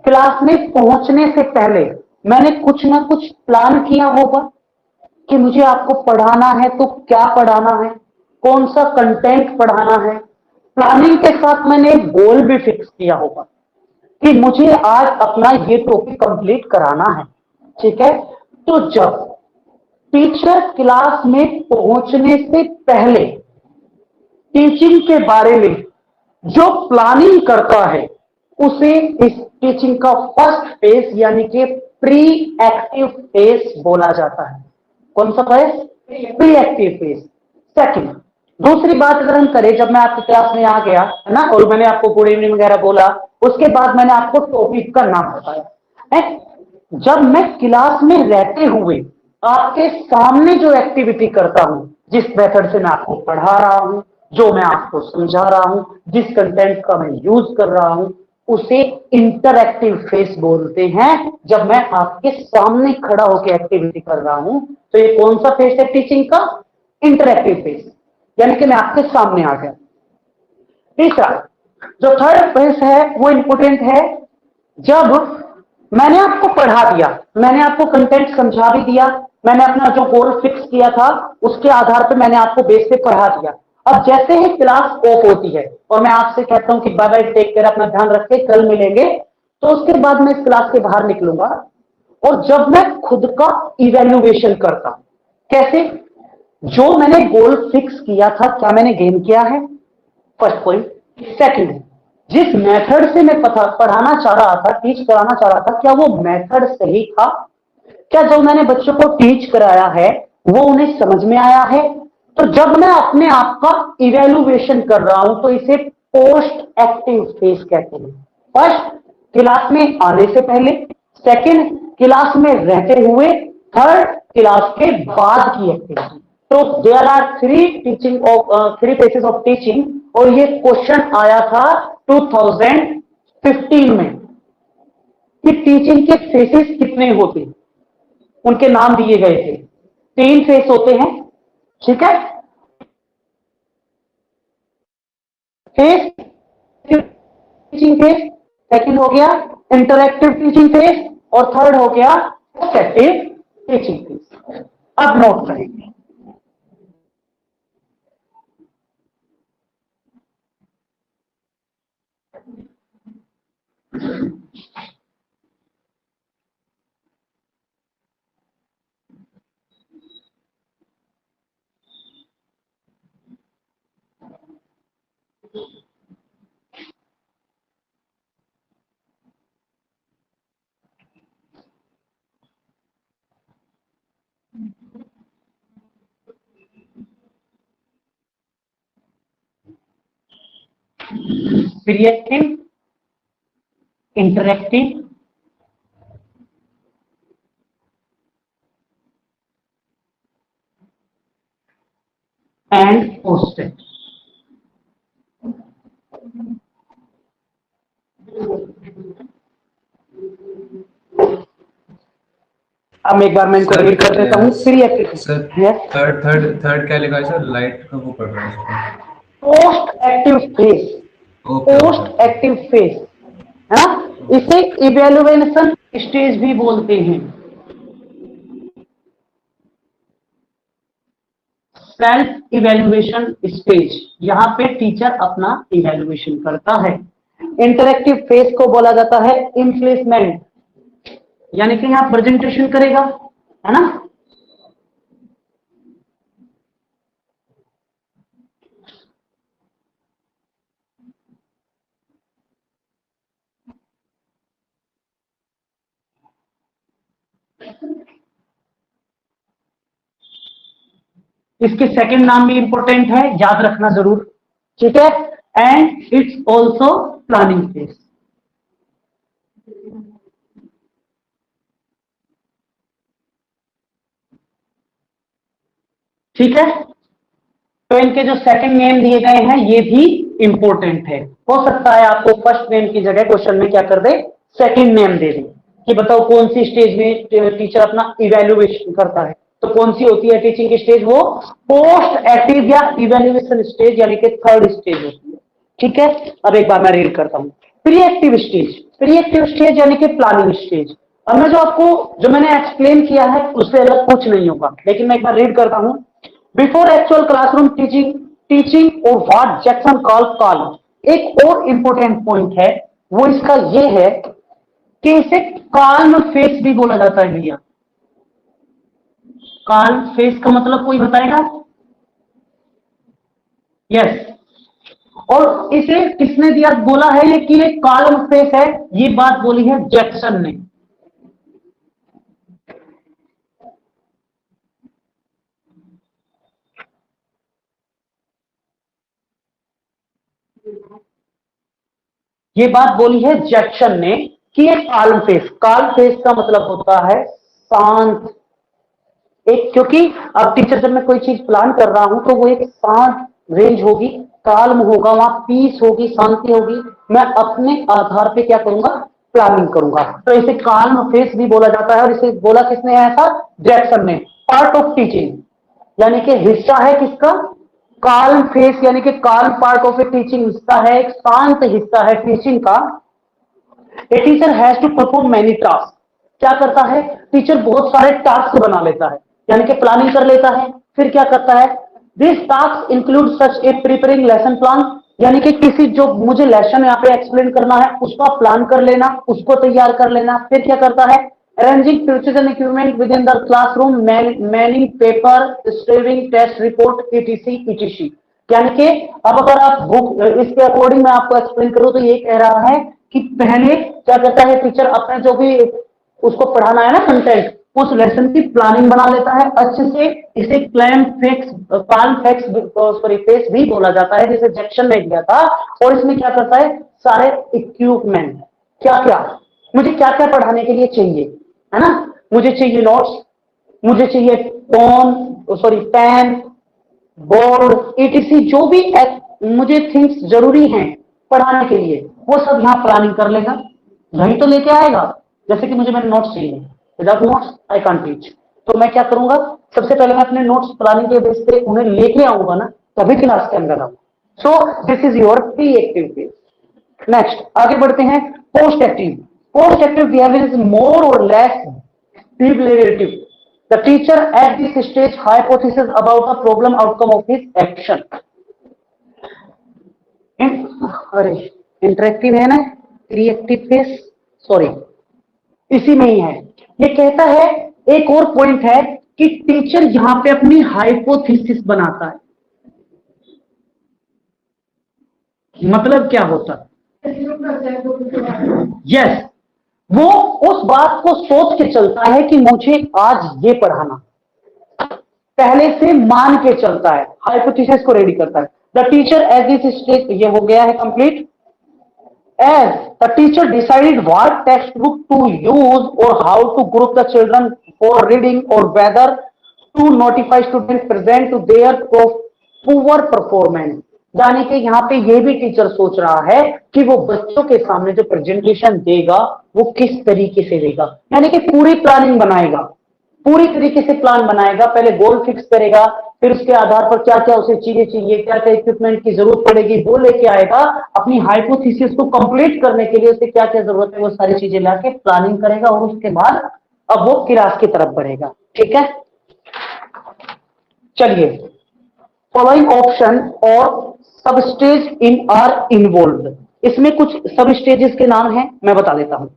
क्लास में पहुंचने से पहले मैंने कुछ ना कुछ प्लान किया होगा कि मुझे आपको पढ़ाना है तो क्या पढ़ाना है, कौन सा कंटेंट पढ़ाना है। प्लानिंग के साथ मैंने एक गोल भी फिक्स किया होगा कि मुझे आज अपना ये टॉपिक कंप्लीट कराना है। ठीक है, तो जब टीचर क्लास में पहुंचने से पहले टीचिंग के बारे में जो प्लानिंग करता है, उसे इस टीचिंग का फर्स्ट फेज यानी कि प्री एक्टिव फेज बोला जाता है। कौन सा phase? Pre active phase. Second, दूसरी बात अगर हम करें, जब मैं आपकी क्लास में आ गया है ना, और मैंने आपको गुड इवनिंग वगैरह बोला, उसके बाद मैंने आपको टॉपिक का नाम बताया है। जब मैं क्लास में रहते हुए आपके सामने जो एक्टिविटी करता हूं, जिस मेथड से मैं आपको पढ़ा रहा हूं, जो मैं आपको समझा रहा हूं, जिस कंटेंट का मैं यूज कर रहा हूं, उसे इंटरएक्टिव फेस बोलते हैं। जब मैं आपके सामने खड़ा होकर एक्टिविटी कर रहा हूं, तो ये कौन सा फेस है टीचिंग का? इंटरएक्टिव फेस, यानी कि मैं आपके सामने आ गया। तीसरा, जो थर्ड फेस है वो इंपोर्टेंट है। जब मैंने आपको पढ़ा दिया, मैंने आपको कंटेंट समझा भी दिया, मैंने अपना जो गोल फिक्स किया था उसके आधार पर मैंने आपको बेस पे पढ़ा दिया। अब जैसे ही क्लास ऑफ होती है और मैं आपसे कहता हूं कि बाय बाय, टेक केयर, अपना ध्यान रख के कल मिलेंगे, तो उसके बाद मैं इस क्लास के बाहर निकलूंगा और जब मैं खुद का इवेल्युएशन करता हूं, कैसे? जो मैंने गोल फिक्स किया था, क्या मैंने गेन किया है? First point. सेकंड, जिस मेथड से मैं पढ़ाना चाह रहा था, टीच कराना चाह रहा था, क्या वो मेथड सही था? क्या जो मैंने बच्चों को टीच कराया है वो उन्हें समझ में आया है? तो जब मैं अपने आप का इवेल्युएशन कर रहा हूं, तो इसे पोस्ट एक्टिव फेज कहते हैं। फर्स्ट, क्लास में आने से पहले। सेकंड, क्लास में रहते हुए। थर्ड, क्लास के बाद की एक्टिविटी। तो there are 3 phases of teaching, और ये क्वेश्चन आया था 2015 में कि टीचिंग के फेसेस कितने होते हैं, उनके नाम दिए गए थे। 3 फेस होते हैं। ठीक है, फेस टीचिंग फेस, सेकंड हो गया इंटरएक्टिव टीचिंग फेस, और थर्ड हो गया एक्टिव टीचिंग फेस। अब नोट करेंगे। Creative, interactive, and posted. अब एक बार मैं इनको रीड कर देता हूँ। क्रिएटिव, सर थर्ड क्या लिखा है सर? लाइट का वो पढ़ रहा है इसको। Post active phase, post active phase है ना, इसे इवेल्युएशन स्टेज भी बोलते हैं। सेल्फ इवेल्युएशन स्टेज, यहां पे टीचर अपना इवेल्युएशन करता है। इंटरेक्टिव फेज को बोला जाता है इम्प्लेसमेंट, यानी कि यहां प्रेजेंटेशन करेगा, है ना। इसके सेकंड नाम भी इंपॉर्टेंट है, याद रखना जरूर, ठीक है। And it's also planning phase. ठीक है, तो इनके जो सेकंड नेम दिए गए हैं ये भी इंपॉर्टेंट है। हो सकता है आपको फर्स्ट नेम की जगह क्वेश्चन में क्या कर दे, सेकंड नेम दे दे कि बताओ कौन सी स्टेज में टीचर अपना इवेल्युएशन करता है। तो कौन सी होती है टीचिंग की स्टेज? वो पोस्ट एक्टिव या इवेल्युएशन स्टेज, यानी कि थर्ड स्टेज होती है। ठीक है, अब एक बार मैं रीड करता हूं। Pre active stage, pre active stage यानी कि प्लानिंग स्टेज। अब मैं जो मैंने एक्सप्लेन किया है उससे अलग कुछ नहीं होगा, लेकिन मैं एक बार रीड करता हूं। बिफोर एक्चुअल क्लासरूम टीचिंग और व्हाट जैक्सन कॉल। एक और इंपॉर्टेंट पॉइंट है, वो इसका ये है कि इसे काल्म फेस भी बोला जाता है भैया। काल्म फेस का मतलब कोई बताएगा? यस। और इसे किसने दिया, बोला है ये कि ये काल्म फेस है, ये बात बोली है जैक्सन ने। ये बात बोली है जैक्सन ने कि ये काल्म फेस, काल्म फेस का मतलब होता है शांत। एक, क्योंकि अब टीचर जब मैं कोई चीज प्लान कर रहा हूं तो वो एक शांत रेंज होगी, काल्म होगा, वहां पीस होगी, शांति होगी। मैं अपने आधार पे क्या करूंगा, प्लानिंग करूंगा। तो इसे काल्म फेस भी बोला जाता है। और इसे बोला किसने है ऐसा? जैक्सन ने। पार्ट ऑफ टीचिंग यानी कि हिस्सा है किसका? काल्म फेस, यानी कि calm part of a teaching हिस्सा है, एक शांत हिस्सा है टीचिंग का। A teacher has to perform many task. क्या करता है टीचर? बहुत सारे टास्क बना लेता है, यानी कि प्लानिंग कर लेता है। फिर क्या करता है? This task include such A preparing lesson plan, यानी कि किसी जो मुझे लेसन यहाँ पे एक्सप्लेन करना है उसका प्लान कर लेना, उसको तैयार कर लेना। फिर क्या करता है? Arranging precision equipment within the classroom, manning paper, staving test report, ETC. यानी कि अब अगर आप बुक इसके अकॉर्डिंग मैं आपको एक्सप्लेन करूं तो ये कह रहा है कि पहले क्या करता है टीचर, अपने जो भी उसको पढ़ाना है ना कंटेंट, उस लेसन की प्लानिंग बना लेता है अच्छे से। इसे फेस भी बोला जाता है, जिसे जैक्सन ने दिया था। और इसमें क्या करता है? सारे इक्विपमेंट, क्या क्या मुझे क्या क्या पढ़ाने के लिए चाहिए, है ना। मुझे चाहिए नोट्स, मुझे चाहिए पेन, बोर्ड, ईटीसी, जो भी मुझे थिंग्स जरूरी हैं पढ़ाने के लिए, वो सब यहाँ प्लानिंग कर लेगा, यही तो लेके आएगा। जैसे कि मुझे मेरे नोट्स चाहिए, without notes I can't teach. तो मैं क्या करूंगा? सबसे पहले मैं अपने नोट्स प्लानिंग के बेस पे उन्हें लेके आऊंगा ना, तभी क्लास के अंदर आऊंगा। So this is your pre active phase. Next आगे बढ़ते हैं। Post active. Post active behaviour is more और less declarative. The teacher at this stage hypothesis about the problem outcome of his action. अरे interactive है ना, reactive face, sorry इसी में ही है। ये कहता है, एक और पॉइंट है कि टीचर यहां पे अपनी हाइपोथेसिस बनाता है। मतलब क्या होता है? यस, वो उस बात को सोच के चलता है कि मुझे आज ये पढ़ाना, पहले से मान के चलता है, हाइपोथेसिस को रेडी करता है। The teacher as this stage, ये हो गया है complete. As the teacher decided what textbook to use or how to group the children for reading or whether to notify students present to their poor performance, यानी कि यहाँ पे ये भी टीचर सोच रहा है कि वो बच्चों के सामने जो प्रेजेंटेशन देगा वो किस तरीके से देगा, यानी कि पूरी प्लानिंग बनाएगा, पूरी तरीके से प्लान बनाएगा। पहले गोल फिक्स करेगा, फिर उसके आधार पर क्या क्या उसे चीजें चाहिए, क्या क्या इक्विपमेंट की जरूरत पड़ेगी, वो लेके आएगा। अपनी हाइपोथेसिस को कंप्लीट करने के लिए उसे क्या क्या जरूरत है वो सारी चीजें लाके प्लानिंग करेगा, और उसके बाद अब वो क्लास की तरफ बढ़ेगा। ठीक है, चलिए, फॉलोइंग ऑप्शन और सब स्टेज इन आर इन्वॉल्व, इसमें कुछ सब स्टेजेस के नाम हैं, मैं बता देता हूं।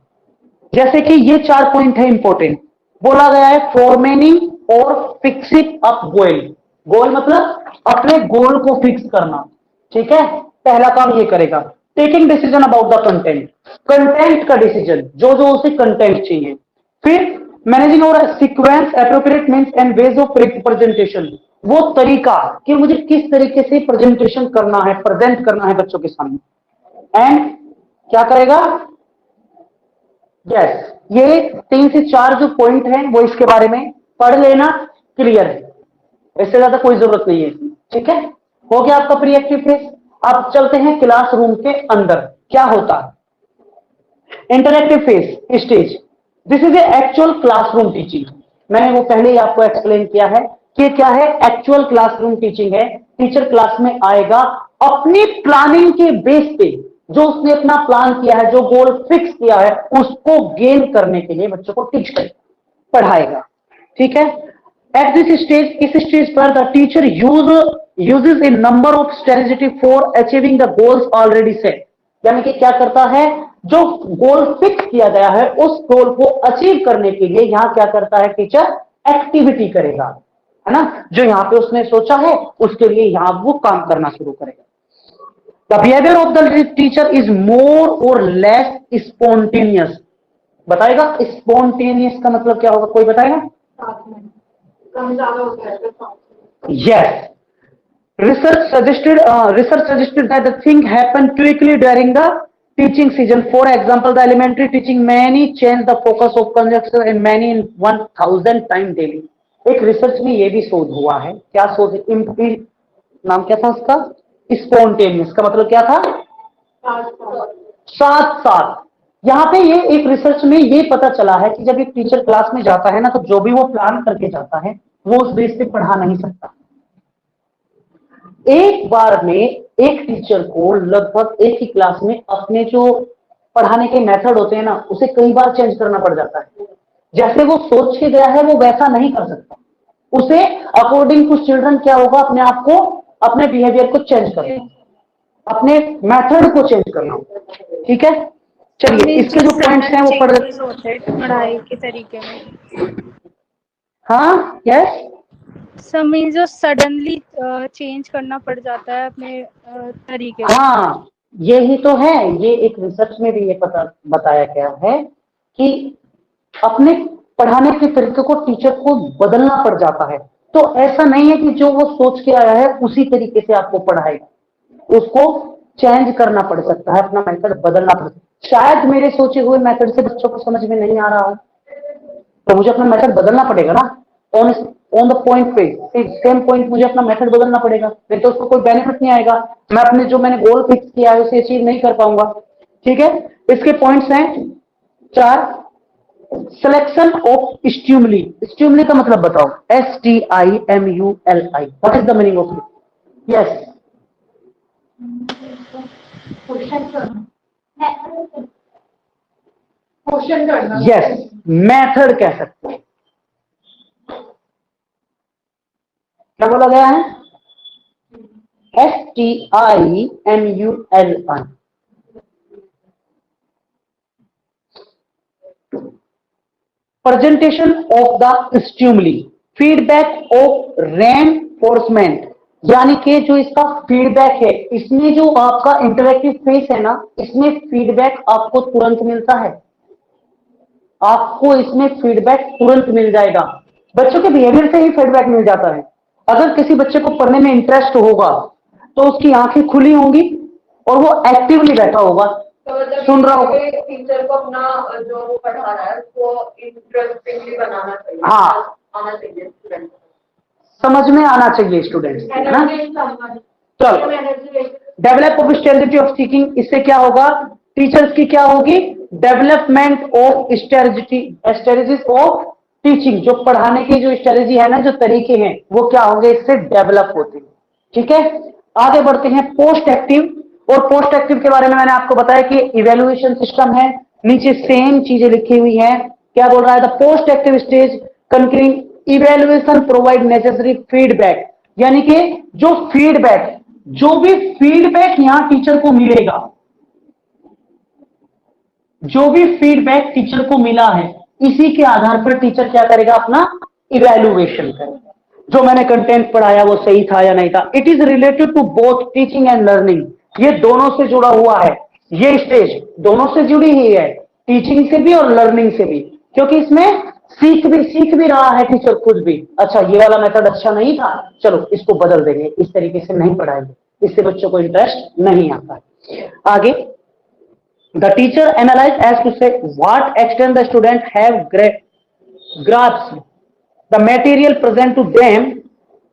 जैसे कि ये 4 पॉइंट है इंपॉर्टेंट, बोला गया है फॉर्मेनिंग और फिक्सिंग अप गोल। गोल मतलब अपने गोल को फिक्स करना। ठीक है, पहला काम ये करेगा। Taking decision about the content, content का डिसीजन, जो जो उसे कंटेंट चाहिए। फिर मैनेजिंग और sequence appropriate means and ways of presentation, वो तरीका कि मुझे किस तरीके से प्रेजेंटेशन करना है, प्रेजेंट करना है बच्चों के सामने। एंड क्या करेगा, यस, ये 3 से 4 जो पॉइंट हैं वो इसके बारे में पढ़ लेना, क्लियर है, इससे ज्यादा कोई जरूरत नहीं है। ठीक है, हो गया आपका प्री एक्टिव फेज। अब चलते हैं क्लासरूम के अंदर क्या होता है। Interactive phase stage, this is A actual classroom teaching. मैंने वो पहले ही आपको एक्सप्लेन किया है कि क्या है, एक्चुअल क्लासरूम टीचिंग है। टीचर क्लास में आएगा, अपनी प्लानिंग के बेस पे, जो उसने अपना प्लान किया है, जो गोल फिक्स किया है, उसको गेन करने के लिए बच्चों को टीच करेगा, पढ़ाएगा। ठीक है, एट दिस स्टेज, इस स्टेज पर the teacher uses A number of strategy for achieving the goals already set, यानी कि क्या करता है, जो गोल फिक्स किया गया है उस गोल को अचीव करने के लिए यहां क्या करता है टीचर, एक्टिविटी करेगा, है ना, जो यहां पे उसने सोचा है उसके लिए यहां वो काम करना शुरू करेगा। The behavior of the teacher is more or less spontaneous, बताएगा spontaneous का मतलब क्या होगा, कोई बताएगा? Yes, research suggested that the thing happened quickly during the teaching season. For example, the elementary teaching many change the focus of conjunction and many in 1000 time daily. एक research में ये भी शोध हुआ है, क्या शोध, नाम क्या था उसका, स्पॉन्टेनियस का मतलब क्या था, साथ साथ। यहाँ पे ये एक रिसर्च में ये पता चला है कि जब एक टीचर क्लास में जाता है ना, तो जो भी वो प्लान करके जाता है वो उस बेस पे पढ़ा नहीं सकता। एक बार में एक टीचर को लगभग एक ही क्लास में अपने जो पढ़ाने के मेथड होते हैं ना, उसे कई बार चेंज करना पड़ जाता है। जैसे वो सोच के गया है वो वैसा नहीं कर सकता, उसे अकॉर्डिंग टू चिल्ड्रन क्या होगा, अपने आप को, अपने बिहेवियर को चेंज करना, अपने मेथड को चेंज करना। ठीक है, चलिए इसके जो पॉइंट्स हैं वो पढ़, पढ़ाई के तरीके में। हाँ, यस, समय जो सडनली चेंज करना पड़ जाता है अपने तरीके में। हाँ, यही तो है, ये एक रिसर्च में भी ये पता बताया गया है कि अपने पढ़ाने के तरीके को टीचर को बदलना पड़ जाता है। तो ऐसा नहीं है कि जो वो सोच के आया है उसी तरीके से आपको पढ़ाएगा, उसको चेंज करना पड़ सकता है, अपना मेथड बदलना पड़ सकता है। शायद मेरे सोचे हुए मेथड से बच्चों को समझ में नहीं आ रहा हो, तो मुझे अपना मेथड बदलना पड़ेगा ना, ऑन द पॉइंट पे, सेम पॉइंट मुझे अपना मेथड बदलना पड़ेगा, नहीं तो उसको कोई बेनिफिट नहीं आएगा, मैं अपने जो मैंने गोल फिक्स किया है उसे अचीव नहीं कर पाऊंगा। ठीक है, इसके पॉइंट्स हैं 4। सिलेक्शन ऑफ स्टिमुली, स्टिमुली का मतलब बताओ, STIMULI, what is the meaning of it? Yes, question करना, यस, मेथड कह सकते हैं। क्या बोला गया है? STIMULI, presentation of the stimuli, feedback of reinforcement, यानी कि जो इसका फीडबैक है, इसमें जो आपका इंटरेक्टिव फेस है ना, इसमें फीडबैक आपको तुरंत मिलता है, आपको इसमें फीडबैक तुरंत मिल जाएगा। बच्चों के बिहेवियर से ही फीडबैक मिल जाता है। अगर किसी बच्चे को पढ़ने में इंटरेस्ट होगा तो उसकी आंखें खुली होंगी और वो एक्टिवली बैठा होगा, सुन रहा होगा। टीचर को अपना जो वो पढ़ा रहा है उसको इंटरेस्टिंगली बनाना चाहिए। हाँ, आना चाहिए स्टूडेंट, समझ में आना चाहिए स्टूडेंट्स, है ना। चलो, develop of strategy of teaching, इससे क्या होगा, टीचर्स की क्या होगी, development of strategies of teaching, जो पढ़ाने की जो स्ट्रेटजी है ना, जो तरीके हैं, वो क्या होंगे, इससे डेवलप होते हैं। ठीक है, आगे बढ़ते हैं। पोस्ट एक्टिव, और पोस्ट एक्टिव के बारे में मैंने आपको बताया कि इवेल्युएशन सिस्टम है, नीचे सेम चीजें लिखी हुई हैं। क्या बोल रहा है, the post active stage concrete evaluation provide necessary feedback, यानी कि जो फीडबैक, जो भी फीडबैक यहां टीचर को मिलेगा, जो भी फीडबैक टीचर को मिला है, इसी के आधार पर टीचर क्या करेगा, अपना इवेल्युएशन करेगा। जो मैंने कंटेंट पढ़ाया वो सही था या नहीं था। It is related to both teaching and learning, ये दोनों से जुड़ा हुआ है, ये स्टेज दोनों से जुड़ी ही है, टीचिंग से भी और लर्निंग से भी, क्योंकि इसमें सीख भी रहा है टीचर खुद भी। अच्छा, ये वाला मेथड अच्छा नहीं था, चलो इसको बदल देंगे, इस तरीके से नहीं पढ़ाएंगे, इससे बच्चों को इंटरेस्ट नहीं आता। आगे, the teacher analyse as to से what extent the student have grasped the material present to them.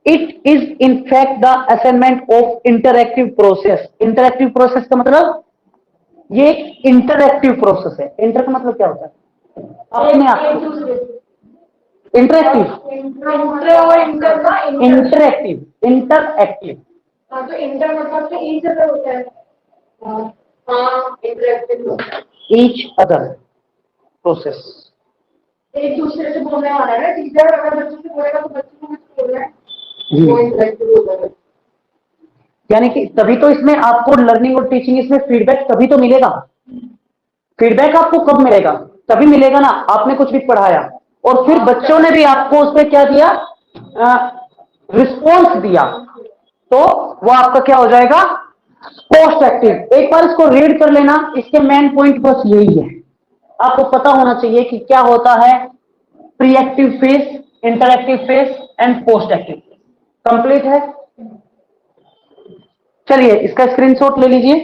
It is in fact the assignment of interactive process. Interactive process का मतलब ये इंटरएक्टिव प्रोसेस है। इंटर का मतलब क्या होता है, अपने आप इंटरएक्टिव, इंटरएक्टिव, इंटरएक्टिव, तो इंटर मतलब तो एक जगह होता है। हाँ, इंटरेक्टिव, ईच अदर प्रोसेस, एक दूसरे से बोलने वाला है ना। टीचर अगर बच्चों से बोलेगा तो बच्चों को कुछ बोल रहा है, वो इंटरेक्टिव होगा। यानी कि तभी तो इसमें आपको लर्निंग और टीचिंग, इसमें फीडबैक तभी तो मिलेगा। फीडबैक आपको कब मिलेगा, तभी मिलेगा ना, आपने कुछ भी पढ़ाया और फिर बच्चों ने भी आपको उस पर क्या दिया, रिस्पॉन्स दिया, तो वो आपका क्या हो जाएगा, पोस्ट एक्टिव। एक बार इसको रीड कर लेना, इसके मेन पॉइंट बस यही है, आपको पता होना चाहिए कि क्या होता है pre active phase, interactive phase and post active phase. Complete है। चलिए इसका स्क्रीनशॉट ले लीजिए।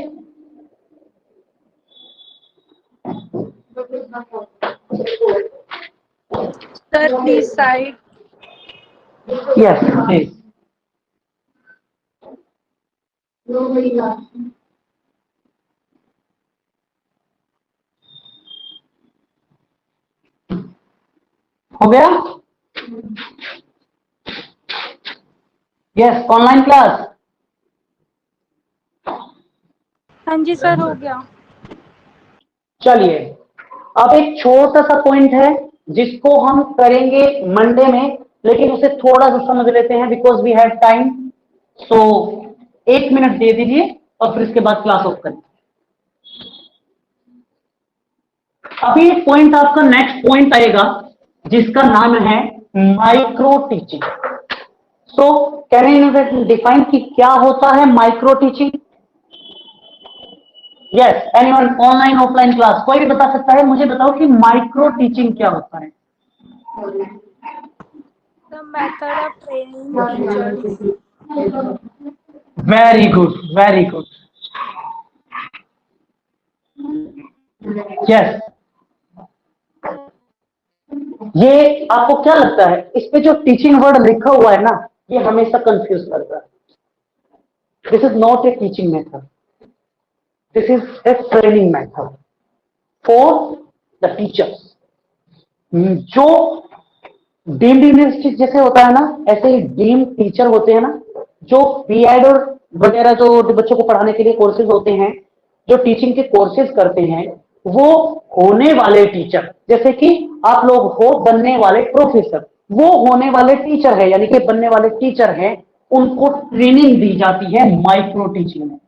Sir please side. Yes please. हो गया? Yes, online class. हाँ जी सर, हो गया। चलिए, अब एक छोटा सा पॉइंट है जिसको हम करेंगे मंडे में, लेकिन उसे थोड़ा सा समझ लेते हैं because we have time. So 1 minute दे दीजिए और फिर इसके बाद क्लास ऑफ करें। अभी एक पॉइंट आपका नेक्स्ट पॉइंट आएगा जिसका नाम है micro teaching. So can you define कि क्या होता है micro teaching? Yes, anyone, online offline class, कोई भी बता सकता है? मुझे बताओ कि माइक्रो टीचिंग क्या होता है। The method of training teachers. Very good, very good. Yes, ये आपको क्या लगता है, इस पे जो टीचिंग वर्ड लिखा हुआ है ना, ये हमेशा कंफ्यूज करता है। This is not a teaching method, this is A training method for the teachers. जो डीम्ड यूनिवर्सिटी जैसे होता है ना, ऐसे ही डीम्ड टीचर होते हैं ना, जो बीएड और वगैरह जो बच्चों को पढ़ाने के लिए कोर्सेज होते हैं, जो टीचिंग के कोर्सेज करते हैं, वो होने वाले टीचर, जैसे कि आप लोग हो बनने वाले प्रोफेसर, वो होने वाले टीचर है, यानी कि बनने वाले टीचर हैं, उनको ट्रेनिंग दी जाती है माइक्रो टीचिंग में।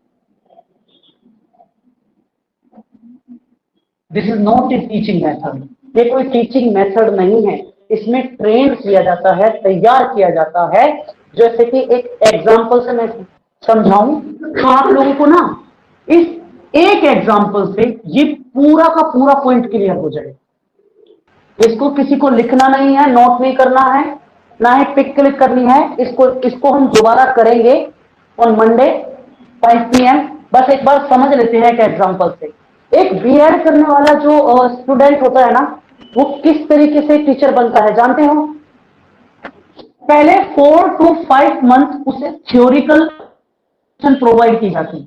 This is not a teaching method, ये कोई टीचिंग मेथड नहीं है, इसमें ट्रेन किया जाता है, तैयार किया जाता है। जैसे कि एक एग्जांपल से मैं समझाऊं तो आप लोगों को ना इस एक एग्जांपल से ये पूरा का पूरा पॉइंट क्लियर हो जाए। इसको किसी को लिखना नहीं है, नोट नहीं करना है, ना ही पिक क्लिक करनी है। इसको हम दोबारा करेंगे ऑन मंडे 5 PM। बस एक बार समझ लेते हैं एक एग्जांपल से। एक बीएड करने वाला जो स्टूडेंट होता है ना, वो किस तरीके से टीचर बनता है जानते हो? पहले 4 to 5 मंथ उसे थ्योरिकल प्रोवाइड की जाती है।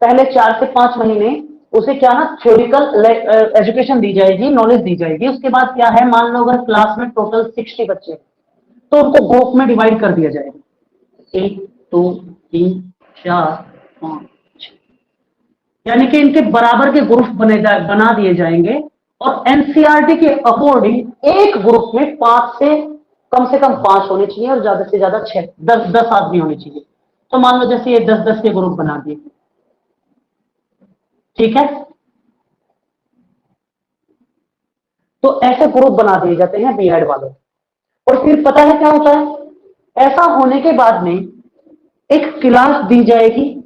पहले 4 से 5 महीने उसे क्या ना थ्योरिकल एजुकेशन दी जाएगी, नॉलेज दी जाएगी। उसके बाद क्या है, मान लो अगर क्लास में टोटल 60 बच्चे तो उनको ग्रुप में डिवाइड कर दिया जाएगा, 1 2 3 4 5, यानी कि इनके बराबर के ग्रुप बना दिए जाएंगे। और एनसीईआरटी के अकॉर्डिंग एक ग्रुप में 5 से कम 5 होने चाहिए और ज्यादा से ज्यादा 6 10 आदमी होने चाहिए। तो मान लो जैसे ये 10 के ग्रुप बना दिए, ठीक है? तो ऐसे ग्रुप बना दिए जाते हैं बीएड वालों। और फिर पता है क्या होता है, ऐसा होने के बाद में एक क्लास दी जाएगी।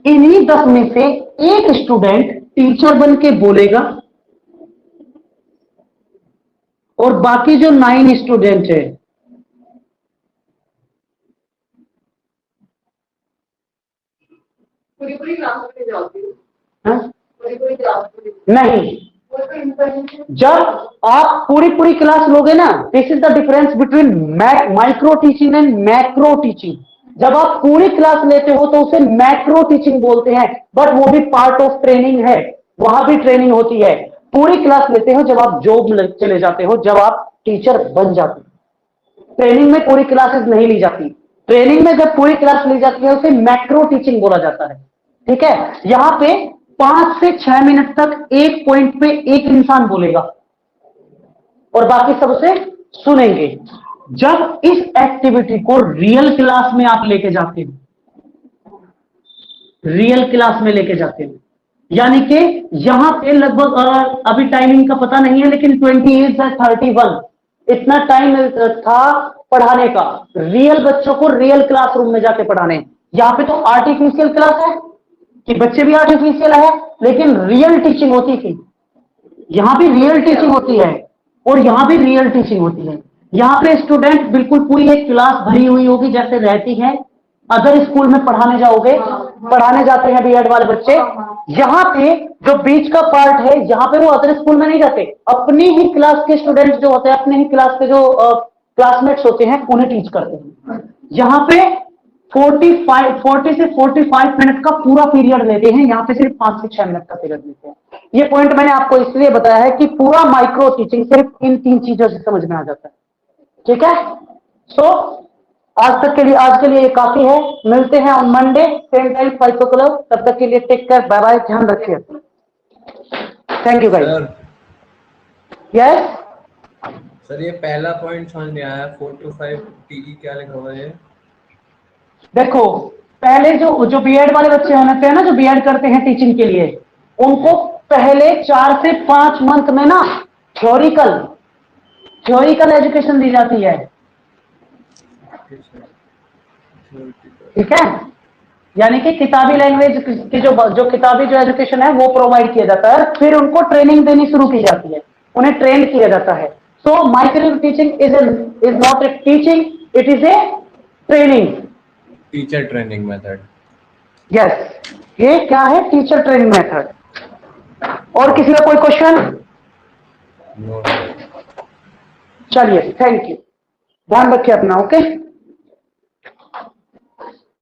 इन्हीं 10 में से एक स्टूडेंट टीचर बन के बोलेगा और बाकी जो 9 स्टूडेंट है पूरी क्लास में जाती है, हाँ? पूरी क्लास नहीं, जब आप पूरी क्लास लोगे ना, this is the difference between micro teaching and macro teaching. जब आप पूरी क्लास लेते हो तो उसे मैक्रो टीचिंग बोलते हैं, बट वो भी पार्ट ऑफ ट्रेनिंग है, वहां भी ट्रेनिंग होती है। पूरी क्लास लेते हो जब आप जॉब में चले जाते हो, जब आप टीचर बन जाते हो। ट्रेनिंग में पूरी क्लासेस नहीं ली जाती। ट्रेनिंग में जब पूरी क्लास ली जाती है उसे मैक्रो टीचिंग बोला जाता है, ठीक है? यहां पे 5 से 6 मिनट तक एक पॉइंट पे एक इंसान बोलेगा और बाकी सब उसे सुनेंगे। जब इस एक्टिविटी को रियल क्लास में आप लेके जाते हो, रियल क्लास में लेके जाते हो, यानी कि यहां पे लगभग अभी टाइमिंग का पता नहीं है, लेकिन 28 या 31 इतना टाइम था पढ़ाने का, रियल बच्चों को रियल क्लासरूम में जाके पढ़ाने। यहां पे तो आर्टिफिशियल क्लास है कि बच्चे भी आर्टिफिशियल है, लेकिन रियल टीचिंग होती थी। यहां भी रियल टीचिंग होती है और यहां भी रियल टीचिंग होती है। यहां पे स्टूडेंट बिल्कुल पूरी एक क्लास भरी हुई होगी जैसे रहती है। अदर स्कूल में पढ़ाने जाओगे, पढ़ाने जाते हैं बीएड वाले बच्चे, यहां पे जो बीच का पार्ट है, यहां पे वो अदर स्कूल में नहीं जाते, अपनी ही क्लास के स्टूडेंट्स जो होते हैं, अपने ही क्लास के जो क्लासमेट्स होते हैं उन्हें टीच करते हैं। यहां पे 40 से 45 मिनट का पूरा पीरियड लेते हैं, यहां पे सिर्फ 5 से 6 मिनट का पीरियड लेते हैं। ये पॉइंट मैंने आपको इसलिए बताया है कि पूरा माइक्रो टीचिंग सिर्फ इन 3 चीजों से समझ में आ जाता है, ठीक है? सो आज के लिए ये काफी है। मिलते हैं on Monday same time 5 o'clock। तब तक के लिए टेक केयर, बाय बाय, ध्यान रखिए। Thank you guys. Sir yes, sir ये पहला पॉइंट समझ नहीं आया, 4 to 5 टीई क्या लिखा हुआ है? देखो पहले जो बीएड वाले बच्चे होते हैं ना, जो बीएड करते हैं टीचिंग के लिए, उनको पहले 4 से 5 मंथ में ना थ्योरिकल एजुकेशन दी जाती है, ठीक है? यानी कि किताबी लैंग्वेज की जो किताबी जो एजुकेशन है वो प्रोवाइड किया जाता है, फिर उनको ट्रेनिंग देनी शुरू की जाती है, उन्हें ट्रेन किया जाता है। So micro teaching is not a teaching, it is a training. Teacher training method. Yes, ये क्या है? Teacher training method. और किसी का कोई क्वेश्चन? नो। चलिए, थैंक यू, ध्यान रखिए अपना, ओके।